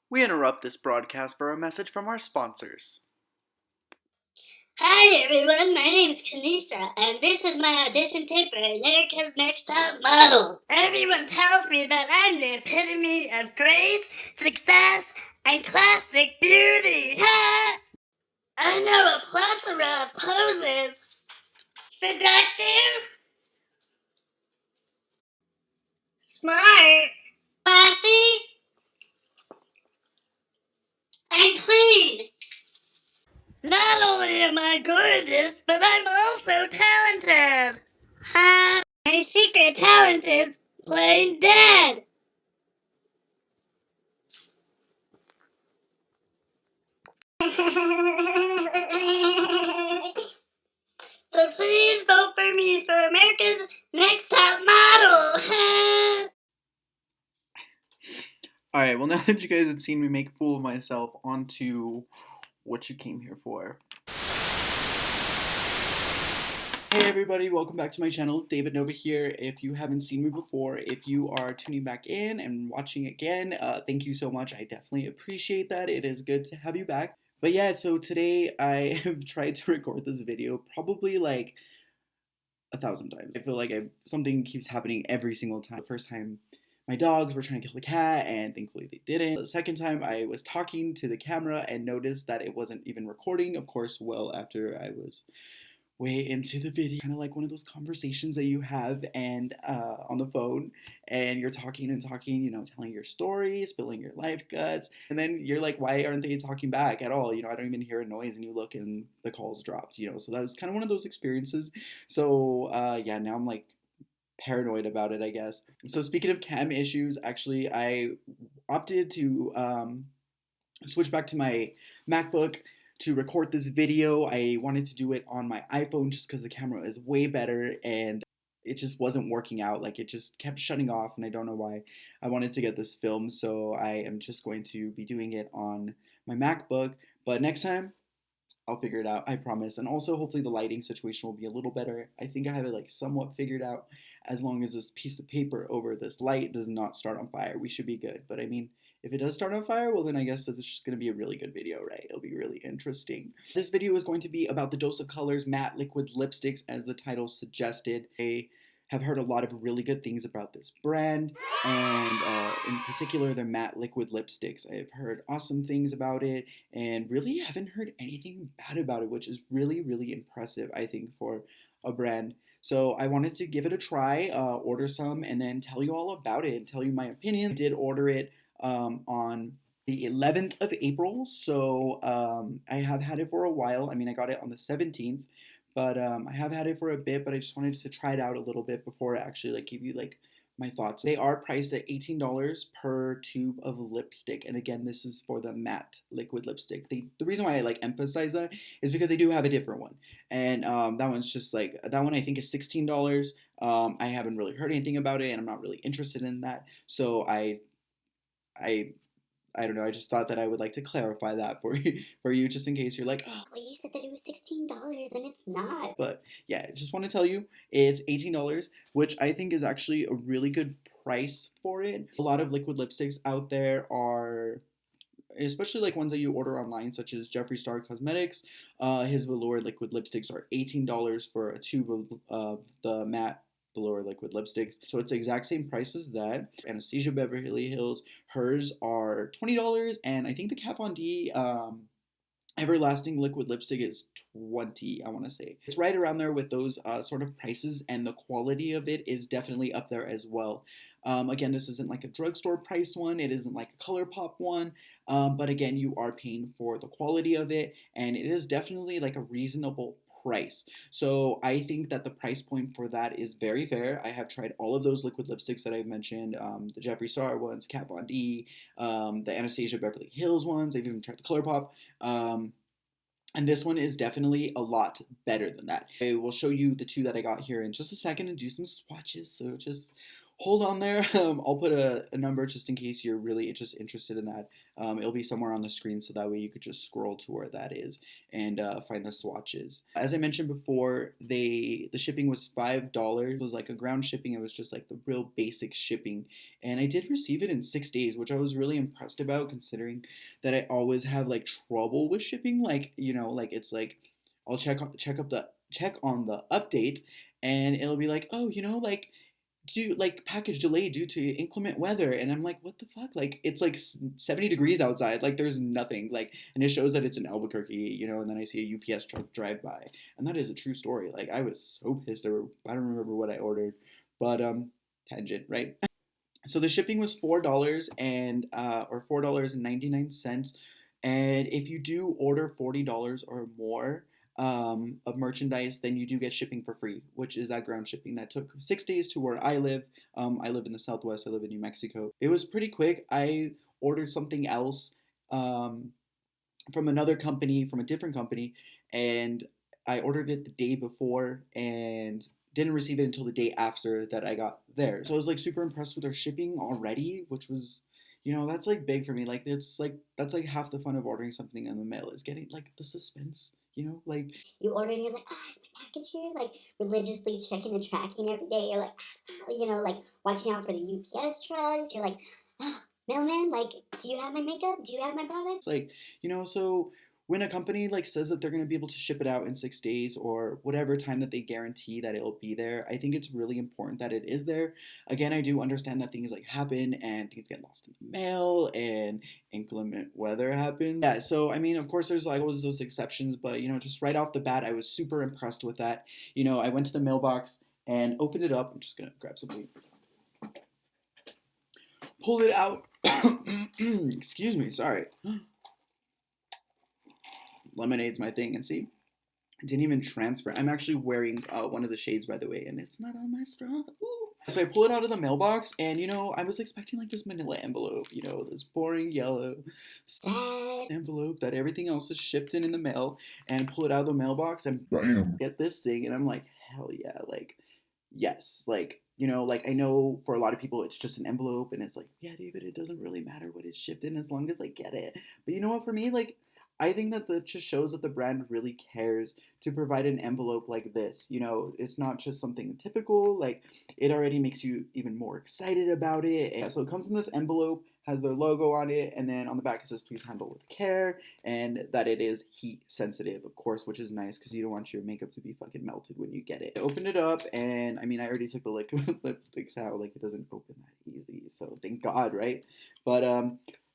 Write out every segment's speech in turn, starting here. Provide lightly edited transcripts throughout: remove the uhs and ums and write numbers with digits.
We interrupt this broadcast for a message from our sponsors. Hi everyone, my name's Kanisha, and this is my audition tape for America's Next Top Model. Everyone tells me that I'm the epitome of grace, success, and classic beauty. Ha! I know a plethora of poses. Seductive, smart, classy, and clean. Not only am I gorgeous, but I'm also talented. Ha! My secret talent is playing dead. So please vote for me for America's Next Top Model. Alright, well, now that you guys have seen me make a fool of myself, on to what you came here for. Hey everybody, welcome back to my channel. David Nova here. If you haven't seen me before, if you are tuning back in and watching again, thank you so much. I definitely appreciate that. It is good to have you back. But yeah, so today I have tried to record this video probably like 1,000 times. I feel like something keeps happening every single time. The first time my dogs were trying to kill the cat, and thankfully they didn't. The second time I was talking to the camera and noticed that it wasn't even recording, of course, well after I was way into the video. Kind of like one of those conversations that you have and on the phone, and you're talking and talking, telling your story, spilling your life guts, and then you're like, why aren't they talking back at all? I don't even hear a noise, and you look and the call's dropped. So that was kind of one of those experiences. So yeah, now I'm like paranoid about it, I guess. So speaking of cam issues, actually I opted to switch back to my MacBook to record this video. I wanted to do it on my iPhone just because the camera is way better, and it just wasn't working out. Like, it just kept shutting off, and I don't know why. I wanted to get this filmed, so I am just going to be doing it on my MacBook. But next time, I'll figure it out, I promise. And also, hopefully, the lighting situation will be a little better. I think I have it like somewhat figured out. As long as this piece of paper over this light does not start on fire, we should be good. But I mean, if it does start on fire, well, then I guess that's just going to be a really good video, right? It'll be really interesting. This video is going to be about the Dose of Colors matte liquid lipsticks, as the title suggested. I have heard a lot of really good things about this brand, and in particular their matte liquid lipsticks. I've heard awesome things about it, and really haven't heard anything bad about it, which is really, really impressive, I think, for a brand. So I wanted to give it a try, order some, and then tell you all about it and tell you my opinion. I did order it on the 11th of April, so I have had it for a while. I mean, I got it on the 17th, but I have had it for a bit, but I just wanted to try it out a little bit before I actually like give you like my thoughts. They are priced at $18 per tube of lipstick, and again, this is for the matte liquid lipstick. The reason why I like emphasize that is because they do have a different one, and that one's just like that one. I think is $16. I haven't really heard anything about it, and I'm not really interested in that. So I I don't know. I just thought that I would like to clarify that for you, just in case you're like, oh, Well, you said that it was $16 and it's not. but yeah, I just want to tell you it's $18, which I think is actually a really good price for it. A lot of liquid lipsticks out there are, especially like ones that you order online, such as Jeffree Star Cosmetics. His velour liquid lipsticks are $18 for a tube of the matte velour liquid lipsticks. So it's the exact same price as that. Anastasia Beverly Hills, hers are $20, and I think the Kat Von D Everlasting liquid lipstick is 20, I want to say. It's right around there with those sort of prices, and the quality of it is definitely up there as well. Again, this isn't like a drugstore price one, it isn't like a ColourPop one, but again, you are paying for the quality of it, and it is definitely like a reasonable price. So I think that the price point for that is very fair. I have tried all of those liquid lipsticks that I've mentioned, the Jeffree Star ones, Kat Von D, the Anastasia Beverly Hills ones. I've even tried the ColourPop. And this one is definitely a lot better than that. I will show you the two that I got here in just a second and do some swatches. So just hold on there. I'll put a number just in case you're really just interested in that. It'll be somewhere on the screen so that way you could just scroll to where that is and find the swatches. As I mentioned before, the shipping was $5. It was like a ground shipping. It was just like the real basic shipping, and I did receive it in 6 days, which I was really impressed about considering that I always have like trouble with shipping. Like like it's like I'll check on the update, and it'll be like, oh, like due like package delay due to inclement weather, and I'm like, what the fuck, like it's like 70 degrees outside, like there's nothing, like, and it shows that it's in Albuquerque, and then I see a UPS truck drive by, and that is a true story. Like I was so pissed. I don't remember what I ordered, but tangent, right? So the shipping was $4 and or $4.99, and if you do order $40 or more of merchandise, then you do get shipping for free, which is that ground shipping that took 6 days to where I live. I live in the Southwest. I live in New Mexico. It was pretty quick. I ordered something else um, from another company, from a different company, and I ordered it the day before and didn't receive it until the day after that I got there. So I was like super impressed with their shipping already, which was, that's like big for me. Like it's like that's like half the fun of ordering something in the mail is getting like the suspense, like You order and you're like, oh, is my package here? Like religiously checking the tracking every day. You're like, like watching out for the UPS trucks. You're like, oh, mailman, like, do you have my makeup? Do you have my product? it's like, so when a company like says that they're going to be able to ship it out in 6 days or whatever time that they guarantee that it'll be there, I think it's really important that it is there. Again, I do understand that things like happen and things get lost in the mail and inclement weather happens. Yeah, so I mean, of course, there's like always those exceptions, but just right off the bat, I was super impressed with that. I went to the mailbox and opened it up. I'm just gonna grab something, pulled it out. Excuse me, sorry. Lemonade's my thing, and see, it didn't even transfer. I'm actually wearing one of the shades, by the way, and it's not on my straw. Ooh. So I pull it out of the mailbox, and I was expecting like this manila envelope, this boring yellow envelope that everything else is shipped in the mail, and pull it out of the mailbox and bam, get this thing, and I'm like, hell yeah, like, yes, like, like I know for a lot of people it's just an envelope, and it's like, yeah, David, it doesn't really matter what it's shipped in as long as they get it. But you know what, for me, like, I think that just shows that the brand really cares to provide an envelope like this. It's not just something typical. Like it already makes you even more excited about it. And so it comes in this envelope, has their logo on it, and then on the back it says please handle with care, and that it is heat sensitive, of course, which is nice because you don't want your makeup to be fucking melted when you get it. I opened it up, and I mean, I already took the lipsticks out. Like it doesn't open that easy, so thank God, right? But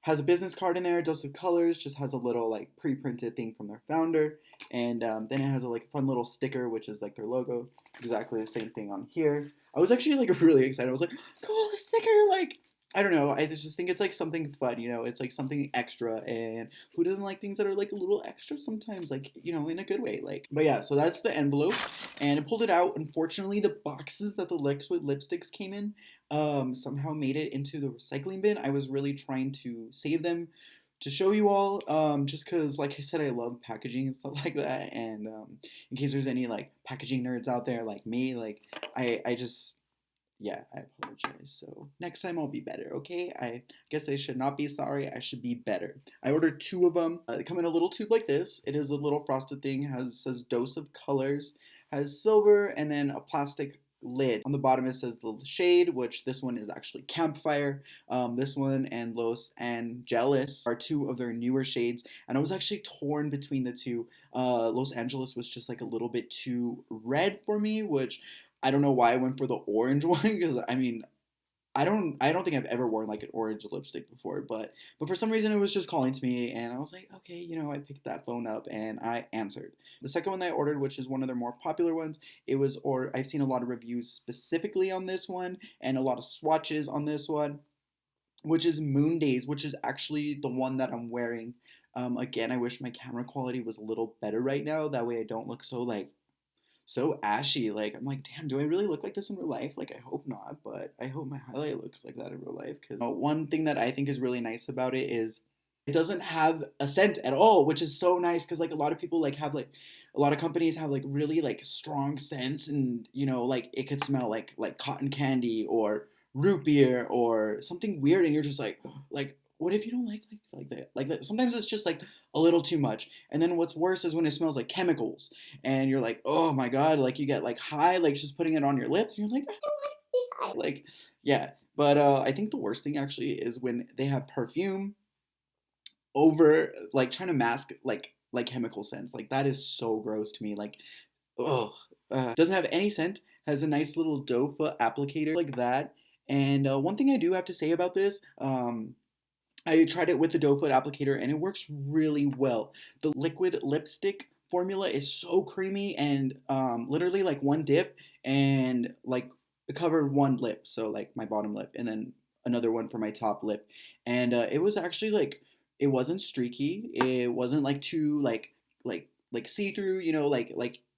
has a business card in there, dose of colors, just has a little like pre-printed thing from their founder, and then it has a like fun little sticker, which is like their logo, exactly the same thing on here. I was actually like really excited. I was like, cool, a sticker, like, I don't know. I just think it's like something fun, It's like something extra, and who doesn't like things that are like a little extra sometimes, like, in a good way, like. But yeah, so that's the envelope, and I pulled it out. Unfortunately, the boxes that the liquid lipsticks came in, somehow made it into the recycling bin. I was really trying to save them to show you all, just because, like I said, I love packaging and stuff like that, and in case there's any like packaging nerds out there like me, like I just, yeah, I apologize. So next time I'll be better, okay? I guess I should not be sorry. I should be better. I ordered two of them. They come in a little tube like this. It is a little frosted thing. Says dose of colors. Has silver and then a plastic lid. On the bottom it says the shade, which this one is actually Campfire. This one and Los Angeles are two of their newer shades, and I was actually torn between the two. Los Angeles was just like a little bit too red for me, which I don't know why I went for the orange one, because I mean, I don't think I've ever worn like an orange lipstick before, but for some reason it was just calling to me, and I was like, okay, I picked that phone up and I answered. The second one that I ordered, which is one of their more popular ones, or I've seen a lot of reviews specifically on this one and a lot of swatches on this one, which is Moondaze, which is actually the one that I'm wearing. Again, I wish my camera quality was a little better right now. That way I don't look so ashy. Like, I'm like, damn, do I really look like this in real life? Like, I hope not, but I hope my highlight looks like that in real life. Because one thing that I think is really nice about it is it doesn't have a scent at all, which is so nice. Because like a lot of people like have like a lot of companies have like really like strong scents, and like it could smell like cotton candy or root beer or something weird, and you're just like, what if you don't like that? Like that? Sometimes it's just like a little too much. And then what's worse is when it smells like chemicals, and you're like, oh my god, like you get like high, like just putting it on your lips, and you're like, I don't want to be high. Like, yeah. But I think the worst thing actually is when they have perfume over like trying to mask like chemical scents. Like that is so gross to me. Like, oh, doesn't have any scent. Has a nice little doe foot applicator like that. And one thing I do have to say about this, I tried it with the doe foot applicator and it works really well. The liquid lipstick formula is so creamy and literally like one dip and like it covered one lip, so like my bottom lip, and then another one for my top lip, and it was actually like it wasn't streaky, it wasn't like too like see through, you know, like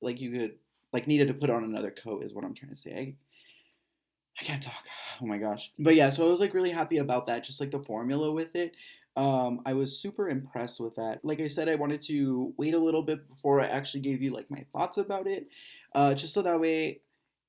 you could like needed to put on another coat is what I'm trying to say. I can't talk. Oh my gosh. But yeah, so I was like really happy about that, just like the formula with it. I was super impressed with that. Like I said, I wanted to wait a little bit before I actually gave you like my thoughts about it, just so that way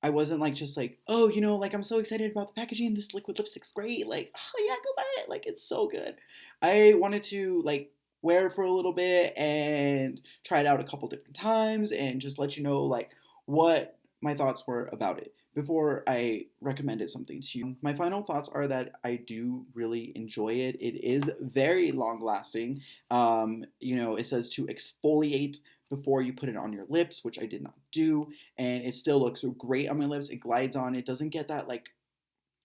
I wasn't like just like, oh, you know, like I'm so excited about the packaging. This liquid lipstick's great. Like, oh yeah, go buy it. Like it's so good. I wanted to like wear it for a little bit and try it out a couple different times and just let you know like what my thoughts were about it before I recommended something to you. My final thoughts are that I do really enjoy it. It is very long lasting. You know, it says to exfoliate before you put it on your lips, which I did not do, and it still looks great on my lips. It glides on. It doesn't get that like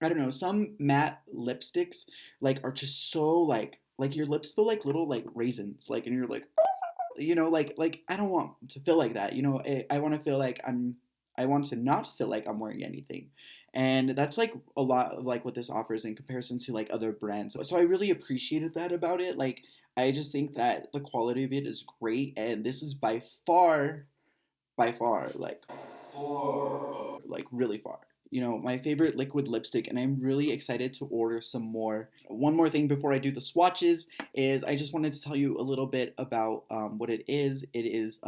I don't know. Some matte lipsticks like are just so like your lips feel like little like raisins, like, and you're like, you know, like I don't want to feel like that. You know, I want to feel like I want to not feel like I'm wearing anything. And that's like a lot of like what this offers in comparison to like other brands. So I really appreciated that about it. Like I just think that the quality of it is great, and this is by far like really far, you know, my favorite liquid lipstick, and I'm really excited to order some more. One more thing before I do the swatches is I just wanted to tell you a little bit about what it is. It is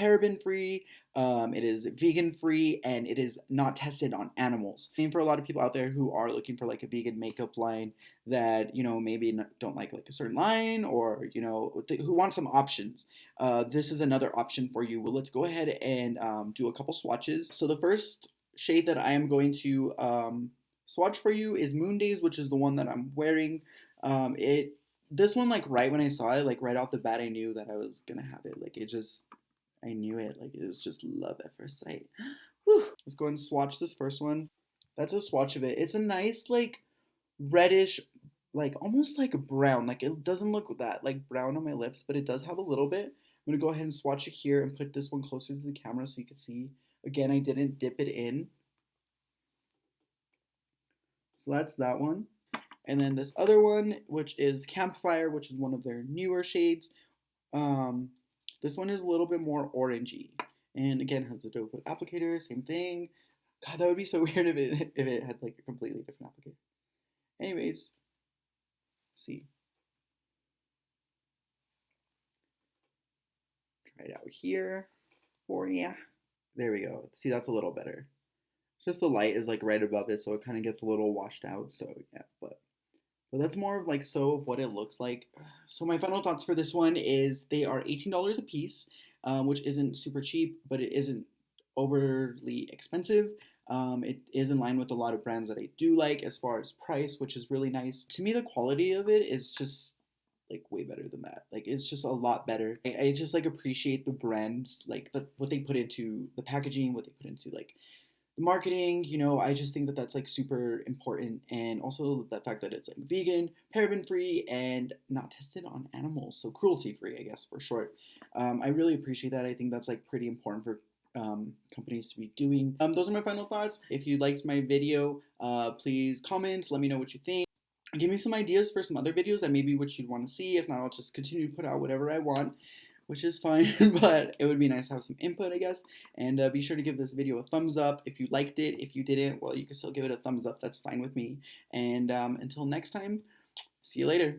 paraben free, it is vegan free, and it is not tested on animals. I mean, for a lot of people out there who are looking for like a vegan makeup line that, you know, maybe don't like a certain line, or, you know, who want some options, this is another option for you. Well, let's go ahead and do a couple swatches. So the first shade that I am going to swatch for you is Moondaze, which is the one that I'm wearing. It this one, like right when I saw it, like right off the bat, I knew that I was gonna have it. Like it just, I knew it. Like it was just love at first sight. Whew. Let's go and swatch this first one. That's a swatch of it. It's a nice like reddish, like almost like brown. Like it doesn't look that like brown on my lips, but it does have a little bit. I'm gonna go ahead and swatch it here and put this one closer to the camera so you can see. Again, I didn't dip it in. So that's that one. And then this other one, which is Campfire, which is one of their newer shades. This one is a little bit more orangey. And again, has a doe foot applicator, same thing. God, that would be so weird if it had like a completely different applicator. Anyways, see. Try it out here for you. There we go. See, that's a little better. Just the light is like right above it, so it kind of gets a little washed out. So yeah, but that's more of like so of what it looks like. So my final thoughts for this one is they are $18 a piece, which isn't super cheap, but it isn't overly expensive. It is in line with a lot of brands that I do like as far as price, which is really nice. To me, the quality of it is just like way better than that. Like it's just a lot better. I just like appreciate the brands, like what they put into the packaging, what they put into like the marketing. You know, I just think that that's like super important, and also the fact that it's like vegan, paraben free, and not tested on animals, so cruelty free, I guess for short. I really appreciate that. I think that's like pretty important for companies to be doing. Those are my final thoughts. If you liked my video, please comment, let me know what you think. Give me some ideas for some other videos that maybe what you'd want to see. If not, I'll just continue to put out whatever I want, which is fine, but it would be nice to have some input, I guess. And be sure to give this video a thumbs up if you liked it. If you didn't, well, you can still give it a thumbs up. That's fine with me. And until next time, see you later.